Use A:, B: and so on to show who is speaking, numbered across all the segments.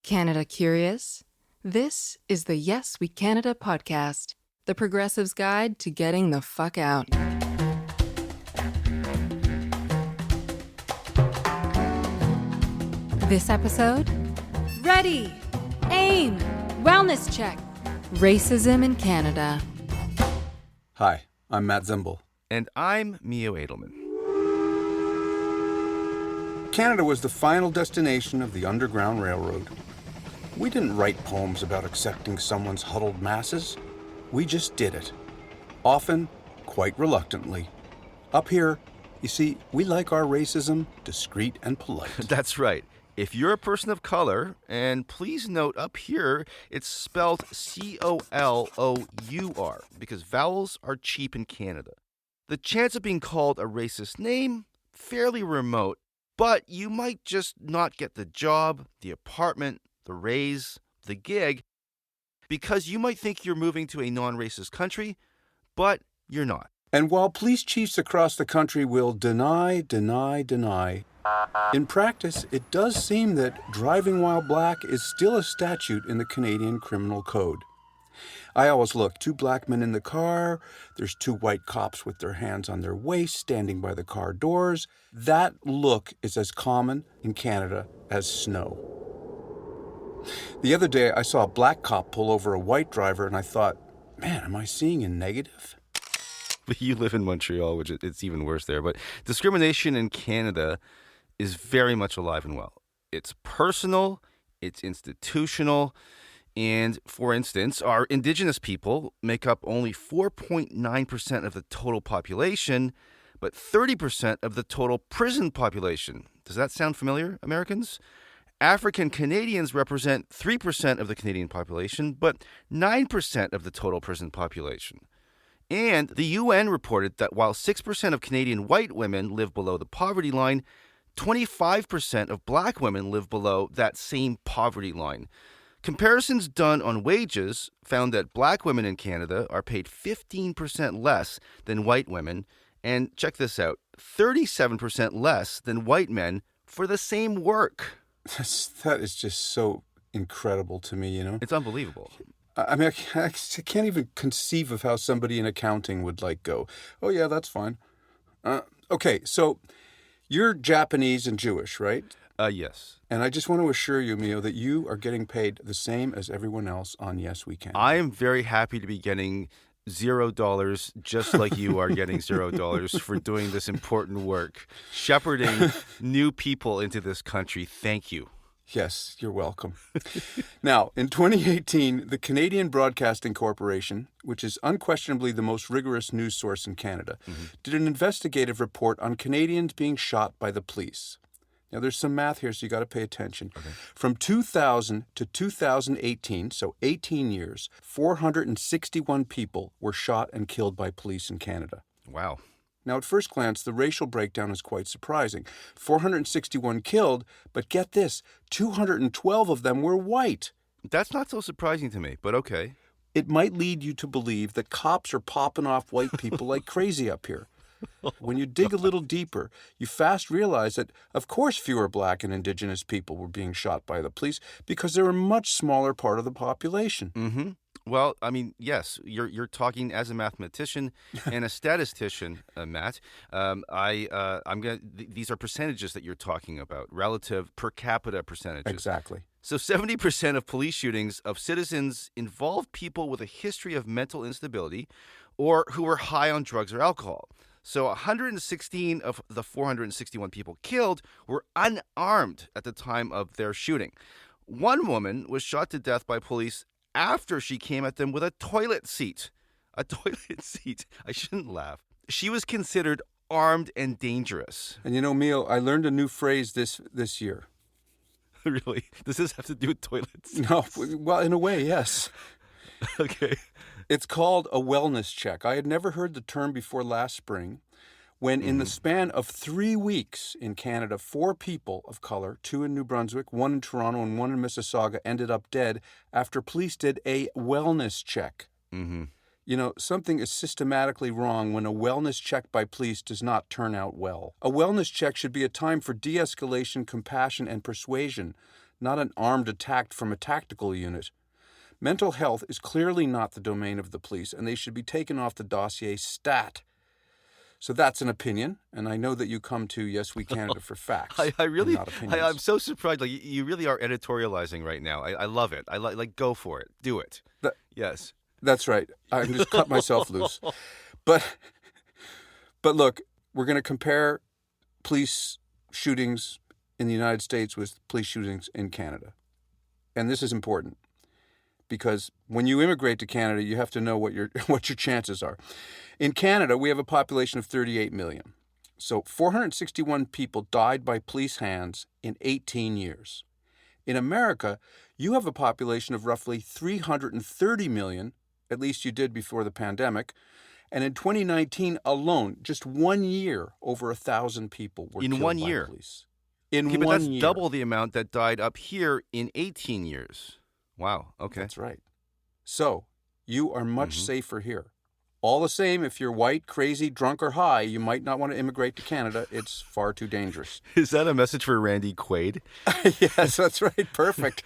A: Canada curious? This is the Yes We Canada podcast, the progressive's guide to getting the fuck out. This episode? Ready! Aim! Wellness check! Racism in Canada.
B: Hi, I'm Matt Zimble.
C: And I'm Mio Edelman.
B: Canada was the final destination of the Underground Railroad. We didn't write poems about accepting someone's huddled masses. We just did it. Often, quite reluctantly. Up here, you see, we like our racism discreet and polite.
C: That's right. If you're a person of color, and please note up here, it's spelled C-O-L-O-U-R, because vowels are cheap in Canada. The chance of being called a racist name, fairly remote, but you might just not get the job, the apartment, the raise, the gig, because you might think you're moving to a non-racist country, but you're not.
B: And while police chiefs across the country will deny, in practice, it does seem that driving while black is still a statute in the Canadian Criminal Code. I always look, 2 black men in the car, there's 2 white cops with their hands on their waist standing by the car doors. That look is as common in Canada as snow. The other day, I saw a black cop pull over a white driver, and I thought, man, am I seeing a negative?
C: But you live in Montreal, which it's even worse there. But discrimination in Canada is very much alive and well. It's personal, it's institutional, and, for instance, our Indigenous people make up only 4.9% of the total population, but 30% of the total prison population. Does that sound familiar, Americans? African Canadians represent 3% of the Canadian population, but 9% of the total prison population. And the UN reported that while 6% of Canadian white women live below the poverty line, 25% of black women live below that same poverty line. Comparisons done on wages found that black women in Canada are paid 15% less than white women, and check this out, 37% less than white men for the same work.
B: That is just so incredible to me, you know?
C: It's unbelievable.
B: I mean, I can't even conceive of how somebody in accounting would go, oh yeah, that's fine. Okay, so you're Japanese and Jewish, right?
C: Yes.
B: And I just want to assure you, Mio, that you are getting paid the same as everyone else on Yes We Can.
C: I am very happy to be getting $0, just like you are getting $0 for doing this important work, shepherding new people into this country. Thank you.
B: Yes, you're welcome. Now, in 2018, the Canadian Broadcasting Corporation, which is unquestionably the most rigorous news source in Canada, did an investigative report on Canadians being shot by the police. Now, there's some math here, so you got to pay attention. Okay. From 2000 to 2018, so 18 years, 461 people were shot and killed by police in Canada.
C: Wow.
B: Now, at first glance, the racial breakdown is quite surprising. 461 killed, but get this, 212 of them were white.
C: That's not so surprising to me, but okay.
B: It might lead you to believe that cops are popping off white people like crazy up here. When you dig a little deeper, you fast realize that, of course, fewer black and Indigenous people were being shot by the police because they're a much smaller part of the population.
C: Mm-hmm. Well, I mean, yes, you're talking as a mathematician and a statistician, Matt. These are percentages that you're talking about, relative per capita percentages.
B: Exactly.
C: So 70% of police shootings of citizens involve people with a history of mental instability or who were high on drugs or alcohol. So 116 of the 461 people killed were unarmed at the time of their shooting. One woman was shot to death by police after she came at them with a toilet seat. A toilet seat. I shouldn't laugh. She was considered armed and dangerous.
B: And you know, Mio, I learned a new phrase this year.
C: Really? Does this have to do with toilets?
B: No, well, in a way, yes.
C: Okay.
B: It's called a wellness check. I had never heard the term before last spring, when in the span of 3 weeks in Canada, 4 people of color, 2 in New Brunswick, 1 in Toronto, and 1 in Mississauga, ended up dead after police did a wellness check.
C: Mm-hmm.
B: You know, something is systematically wrong when a wellness check by police does not turn out well. A wellness check should be a time for de-escalation, compassion, and persuasion, not an armed attack from a tactical unit. Mental health is clearly not the domain of the police, and they should be taken off the dossier stat. So that's an opinion, and I know that you come to Yes We Canada for facts.
C: I really,
B: not opinions.
C: I'm so surprised. Like you really are editorializing right now. I love it. I like go for it. Do it. Yes.
B: That's right. I can just cut myself loose. But look, we're going to compare police shootings in the United States with police shootings in Canada. And this is important because when you immigrate to Canada, you have to know what your chances are. In Canada, we have a population of 38 million. So 461 people died by police hands in 18 years. In America, you have a population of roughly 330 million, at least you did before the pandemic, and in 2019 alone, just 1 year, over 1,000 people were killed by police. In 1 year.
C: But that's double the amount that died up here in 18 years. Wow, okay.
B: That's right. So, you are much safer here. All the same, if you're white, crazy, drunk, or high, you might not want to immigrate to Canada. It's far too dangerous.
C: Is that a message for Randy Quaid?
B: Yes, that's right. Perfect.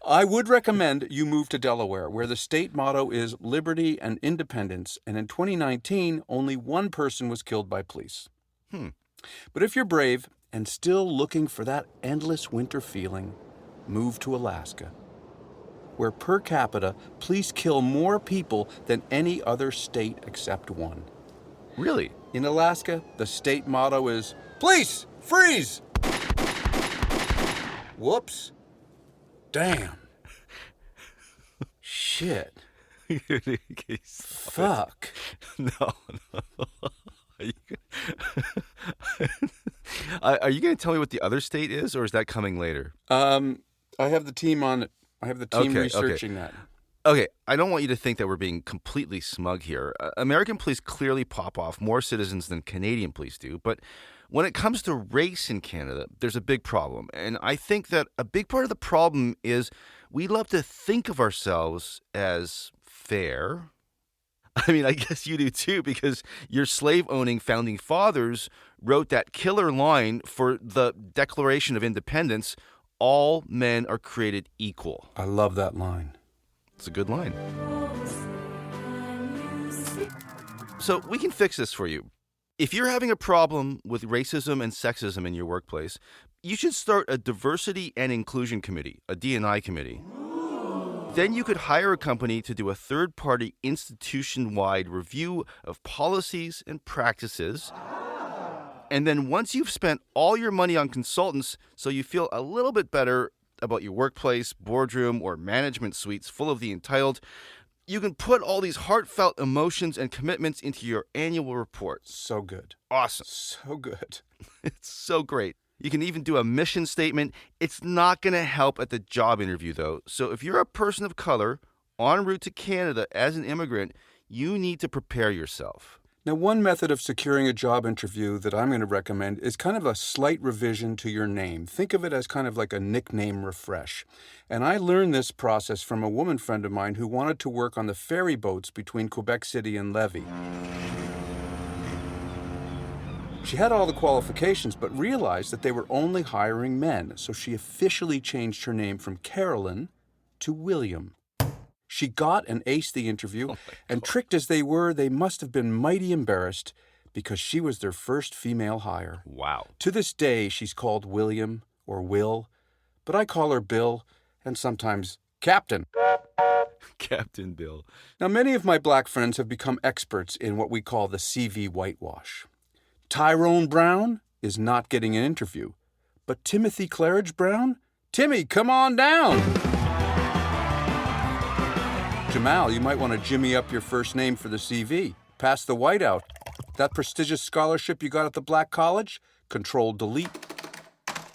B: I would recommend you move to Delaware, where the state motto is liberty and independence, and in 2019, only one person was killed by police. But if you're brave and still looking for that endless winter feeling, move to Alaska, where per capita, police kill more people than any other state except one.
C: Really?
B: In Alaska, the state motto is, police, freeze! Whoops. Damn. Shit. Fuck.
C: No. Are you going to tell me what the other state is, or is that coming later?
B: I have the team on it. I have the team researching that.
C: Okay, I don't want you to think that we're being completely smug here. American police clearly pop off more citizens than Canadian police do, but when it comes to race in Canada, there's a big problem. And I think that a big part of the problem is we love to think of ourselves as fair. I mean, I guess you do too, because your slave-owning founding fathers wrote that killer line for the Declaration of Independence, all men are created equal.
B: I love that line.
C: It's a good line. So we can fix this for you. If you're having a problem with racism and sexism in your workplace, you should start a diversity and inclusion committee, a D&I committee. Then you could hire a company to do a third-party institution-wide review of policies and practices. And then once you've spent all your money on consultants so you feel a little bit better about your workplace, boardroom, or management suites full of the entitled, you can put all these heartfelt emotions and commitments into your annual report.
B: So good.
C: Awesome.
B: So good.
C: It's so great. You can even do a mission statement. It's not going to help at the job interview, though. So if you're a person of color en route to Canada as an immigrant, you need to prepare yourself.
B: Now, one method of securing a job interview that I'm going to recommend is kind of a slight revision to your name. Think of it as kind of like a nickname refresh. And I learned this process from a woman friend of mine who wanted to work on the ferry boats between Quebec City and Lévis. She had all the qualifications, but realized that they were only hiring men, so she officially changed her name from Carolyn to William. She got and aced the interview, and tricked as they were, they must have been mighty embarrassed because she was their first female hire.
C: Wow.
B: To this day, she's called William or Will, but I call her Bill and sometimes Captain.
C: Captain Bill.
B: Now, many of my black friends have become experts in what we call the CV whitewash. Tyrone Brown is not getting an interview, but Timothy Claridge Brown? Timmy, come on down! Jamal, you might want to jimmy up your first name for the CV. Pass the whiteout. That prestigious scholarship you got at the Black College? Control-delete.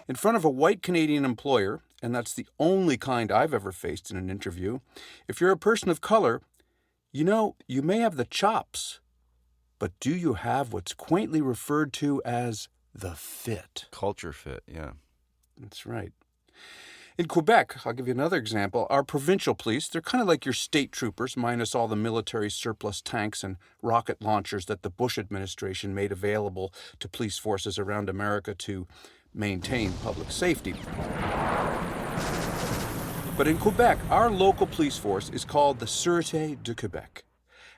B: In front of a white Canadian employer, and that's the only kind I've ever faced in an interview, if you're a person of color, you know, you may have the chops, but do you have what's quaintly referred to as the fit?
C: Culture fit, yeah.
B: That's right. In Quebec, I'll give you another example, our provincial police, they're kind of like your state troopers, minus all the military surplus tanks and rocket launchers that the Bush administration made available to police forces around America to maintain public safety. But in Quebec, our local police force is called the Sûreté de Québec.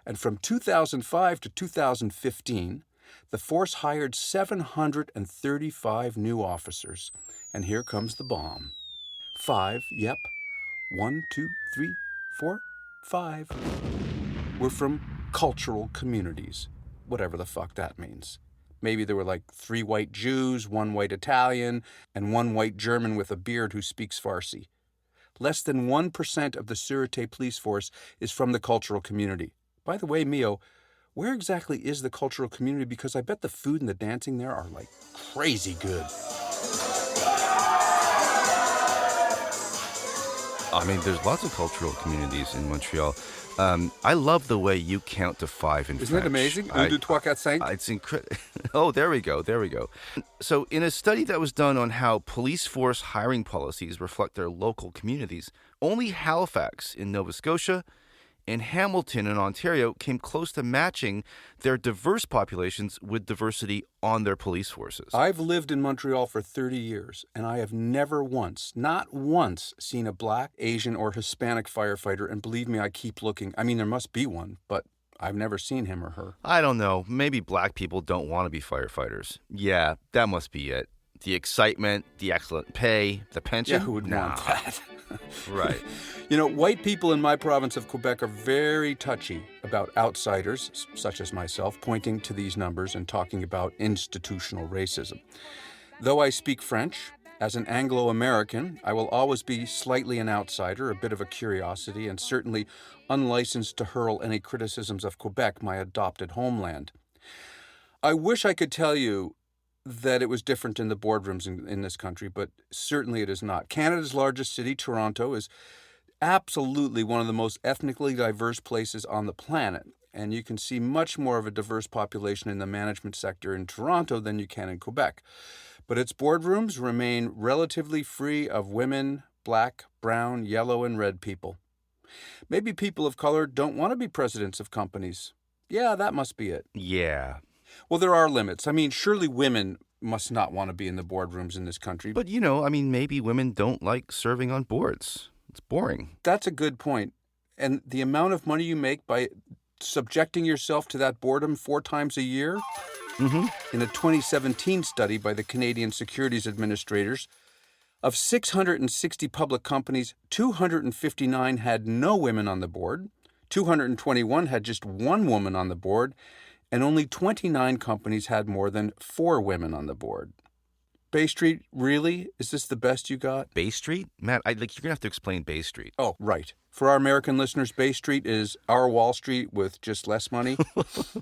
B: And from 2005 to 2015, the force hired 735 new officers. And here comes the bomb. 5, yep. 1, 2, 3, 4, 5. Were from cultural communities, whatever the fuck that means. Maybe there were like 3 white Jews, 1 white Italian, and 1 white German with a beard who speaks Farsi. Less than 1% of the Sûreté police force is from the cultural community. By the way, Mio, where exactly is the cultural community? Because I bet the food and the dancing there are like crazy good.
C: I mean, there's lots of cultural communities in Montreal. I love the way you count to 5 in French.
B: Isn't it amazing? 1, 2, 3, 4, 5.
C: It's incredible. Oh, there we go. So in a study that was done on how police force hiring policies reflect their local communities, only Halifax in Nova Scotia and Hamilton in Ontario came close to matching their diverse populations with diversity on their police forces.
B: I've lived in Montreal for 30 years, and I have never once, not once, seen a Black, Asian, or Hispanic firefighter, and believe me, I keep looking. I mean, there must be one, but I've never seen him or her.
C: I don't know. Maybe Black people don't want to be firefighters. Yeah, that must be it. The excitement, the excellent pay, the pension.
B: Yeah, who would want that?
C: Right.
B: You know, white people in my province of Quebec are very touchy about outsiders, such as myself, pointing to these numbers and talking about institutional racism. Though I speak French, as an Anglo-American, I will always be slightly an outsider, a bit of a curiosity, and certainly unlicensed to hurl any criticisms of Quebec, my adopted homeland. I wish I could tell you that it was different in the boardrooms in this country, but certainly it is not. Canada's largest city, Toronto, is absolutely one of the most ethnically diverse places on the planet, and you can see much more of a diverse population in the management sector in Toronto than you can in Quebec. But its boardrooms remain relatively free of women, Black, brown, yellow, and red people. Maybe people of color don't want to be presidents of companies. Yeah, that must be it.
C: Yeah.
B: Well, there are limits. I mean, surely women must not want to be in the boardrooms in this country.
C: But, you know, I mean, maybe women don't like serving on boards. It's boring.
B: That's a good point. And the amount of money you make by subjecting yourself to that boredom 4 times a year?
C: Mm-hmm.
B: In a 2017 study by the Canadian Securities Administrators, of 660 public companies, 259 had no women on the board, 221 had just 1 woman on the board, and only 29 companies had more than 4 women on the board. Bay Street, really? Is this the best you got?
C: Bay Street? Matt, you're going to have to explain Bay Street.
B: Oh, right. For our American listeners, Bay Street is our Wall Street with just less money.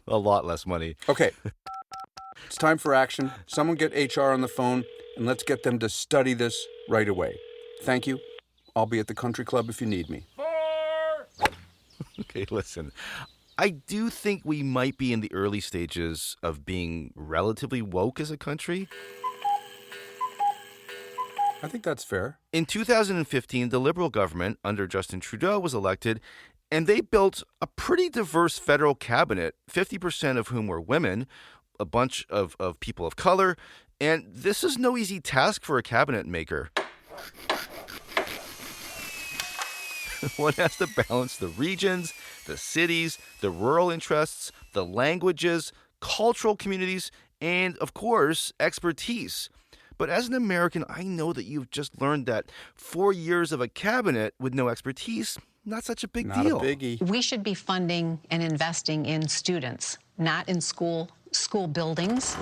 C: A lot less money.
B: Okay. It's time for action. Someone get HR on the phone, and let's get them to study this right away. Thank you. I'll be at the country club if you need me.
C: Okay, listen. I do think we might be in the early stages of being relatively woke as a country.
B: I think that's fair.
C: In 2015, the Liberal government under Justin Trudeau was elected, and they built a pretty diverse federal cabinet, 50% of whom were women, a bunch of people of color, and this is no easy task for a cabinet maker. One has to balance the regions, the cities, the rural interests, the languages, cultural communities, and, of course, expertise. But as an American, I know that you've just learned that 4 years of a cabinet with no expertise, not such a big deal.
B: Not a biggie.
D: We should be funding and investing in students, not in school buildings.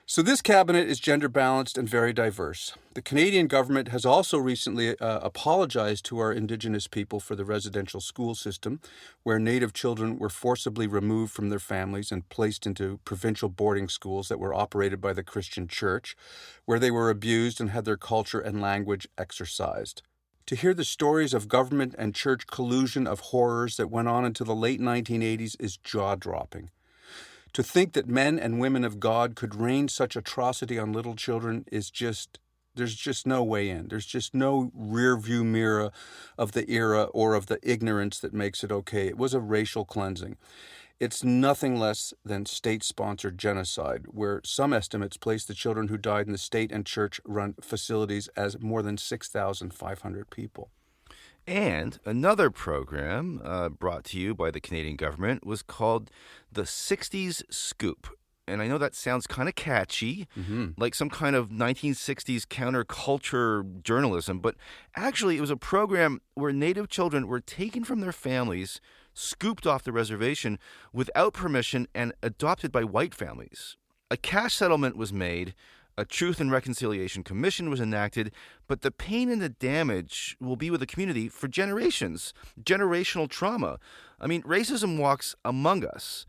B: So this cabinet is gender balanced and very diverse. The Canadian government has also recently apologized to our Indigenous people for the residential school system, where Native children were forcibly removed from their families and placed into provincial boarding schools that were operated by the Christian Church, where they were abused and had their culture and language exorcised. To hear the stories of government and church collusion of horrors that went on into the late 1980s is jaw-dropping. To think that men and women of God could rain such atrocity on little children is there's just no way in. There's just no rear view mirror of the era or of the ignorance that makes it okay. It was a racial cleansing. It's nothing less than state-sponsored genocide, where some estimates place the children who died in the state and church-run facilities as more than 6,500 people.
C: And another program brought to you by the Canadian government was called the 60s Scoop. And I know that sounds kind of catchy, like some kind of 1960s counterculture journalism, but actually it was a program where Native children were taken from their families, scooped off the reservation without permission, and adopted by white families. A cash settlement was made, a Truth and Reconciliation Commission was enacted, but the pain and the damage will be with the community for generations. Generational trauma. I mean, racism walks among us.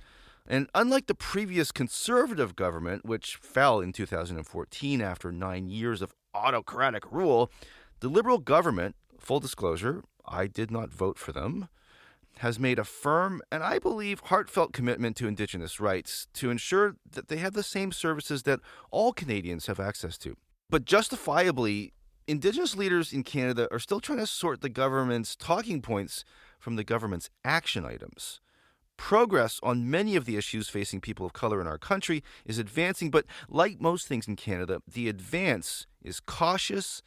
C: And unlike the previous conservative government, which fell in 2014 after 9 years of autocratic rule, the Liberal government, full disclosure, I did not vote for them, has made a firm and I believe heartfelt commitment to Indigenous rights to ensure that they have the same services that all Canadians have access to. But justifiably, Indigenous leaders in Canada are still trying to sort the government's talking points from the government's action items. Progress on many of the issues facing people of color in our country is advancing, but like most things in Canada, the advance is cautious,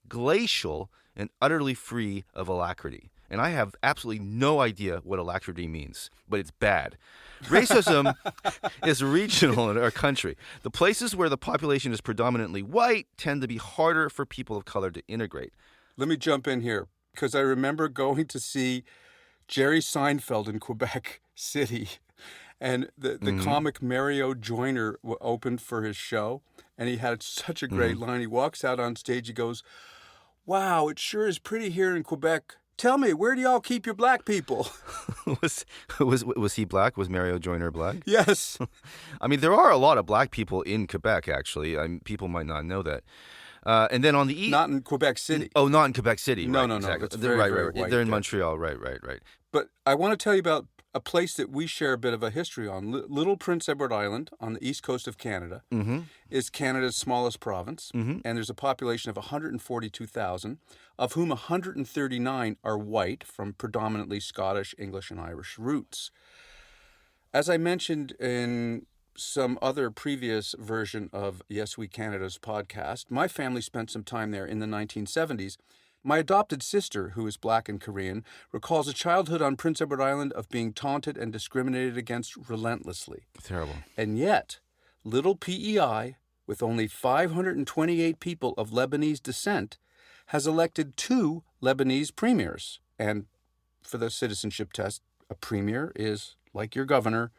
C: glacial, and utterly free of alacrity. And I have absolutely no idea what alacrity means, but it's bad. Racism is regional in our country. The places where the population is predominantly white tend to be harder for people of color to integrate.
B: Let me jump in here, because I remember going to see Jerry Seinfeld in Quebec City, and the comic Mario Joyner opened for his show, and he had such a great line. He walks out on stage, he goes, "Wow, it sure is pretty here in Quebec. Tell me, where do y'all keep your black people?"
C: Was he black? Was Mario Joyner black?
B: Yes.
C: I mean, there are a lot of black people in Quebec, actually. People might not know that. And then on the east...
B: Not in Quebec City.
C: Oh, not in Quebec City.
B: No,
C: right,
B: no,
C: exactly.
B: That's very, very white.
C: They're in
B: there.
C: Montreal. Right.
B: But I want to tell you about a place that we share a bit of a history on. Little Prince Edward Island on the east coast of Canada is Canada's smallest province, and there's a population of 142,000, of whom 139 are white from predominantly Scottish, English, and Irish roots. As I mentioned in some other previous version of Yes We Canada's podcast, my family spent some time there in the 1970s. My adopted sister, who is black and Korean, recalls a childhood on Prince Edward Island of being taunted and discriminated against relentlessly.
C: Terrible.
B: And yet, little PEI, with only 528 people of Lebanese descent, has elected 2 Lebanese premiers. And for the citizenship test, a premier is like your governor,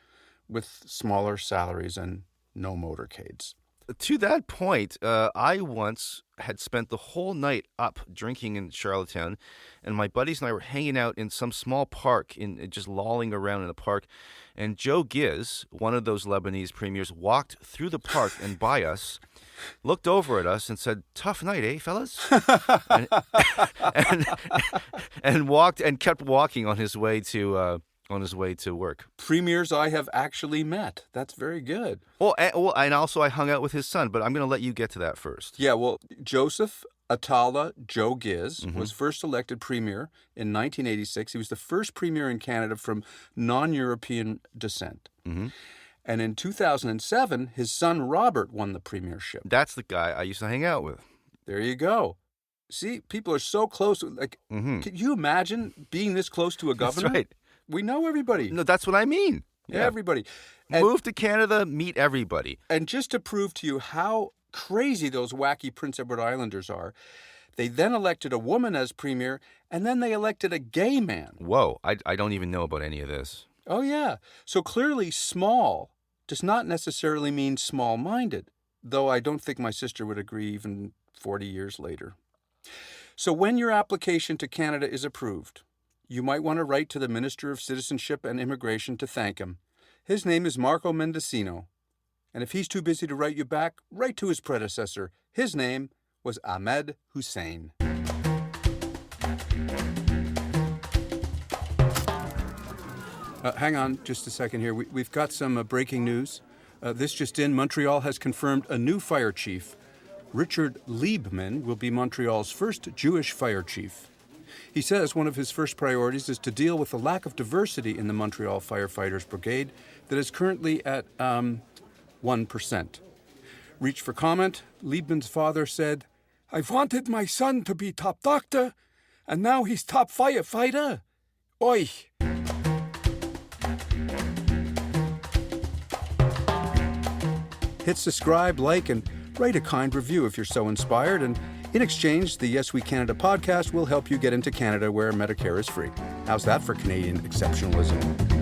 B: with smaller salaries and no motorcades.
C: To that point, I once had spent the whole night up drinking in Charlottetown, and my buddies and I were hanging out in some small park, just lolling around in the park, and Joe Giz, one of those Lebanese premiers, walked through the park and by us, looked over at us and said, "Tough night, eh, fellas?" and kept walking on his way to work.
B: Premiers I have actually met. That's very good.
C: And also I hung out with his son, but I'm going to let you get to that first.
B: Yeah, well, Joseph Atala Joe Giz was first elected premier in 1986. He was the first premier in Canada from non-European descent. And in 2007, his son Robert won the premiership.
C: That's the guy I used to hang out with.
B: There you go. See, people are so close. Like, can you imagine being this close to a governor?
C: That's right.
B: We know everybody.
C: No, that's what I mean.
B: Yeah. Everybody. And,
C: move to Canada, meet everybody.
B: And just to prove to you how crazy those wacky Prince Edward Islanders are, they then elected a woman as premier, and then they elected a gay man.
C: Whoa, I don't even know about any of this.
B: Oh, yeah. So clearly small does not necessarily mean small-minded, though I don't think my sister would agree even 40 years later. So when your application to Canada is approved, you might want to write to the Minister of Citizenship and Immigration to thank him. His name is Marco Mendocino. And if he's too busy to write you back, write to his predecessor. His name was Ahmed Hussein. Hang on just a second here. We've got some breaking news. This just in, Montreal has confirmed a new fire chief. Richard Liebman will be Montreal's first Jewish fire chief. He says one of his first priorities is to deal with the lack of diversity in the Montreal Firefighters Brigade that is currently at 1%. Reached for comment, Liebman's father said, "I've wanted my son to be top doctor, and now he's top firefighter. Oi!" Hit subscribe, like, and write a kind review if you're so inspired, and in exchange, the Yes We Canada podcast will help you get into Canada where Medicare is free. How's that for Canadian exceptionalism?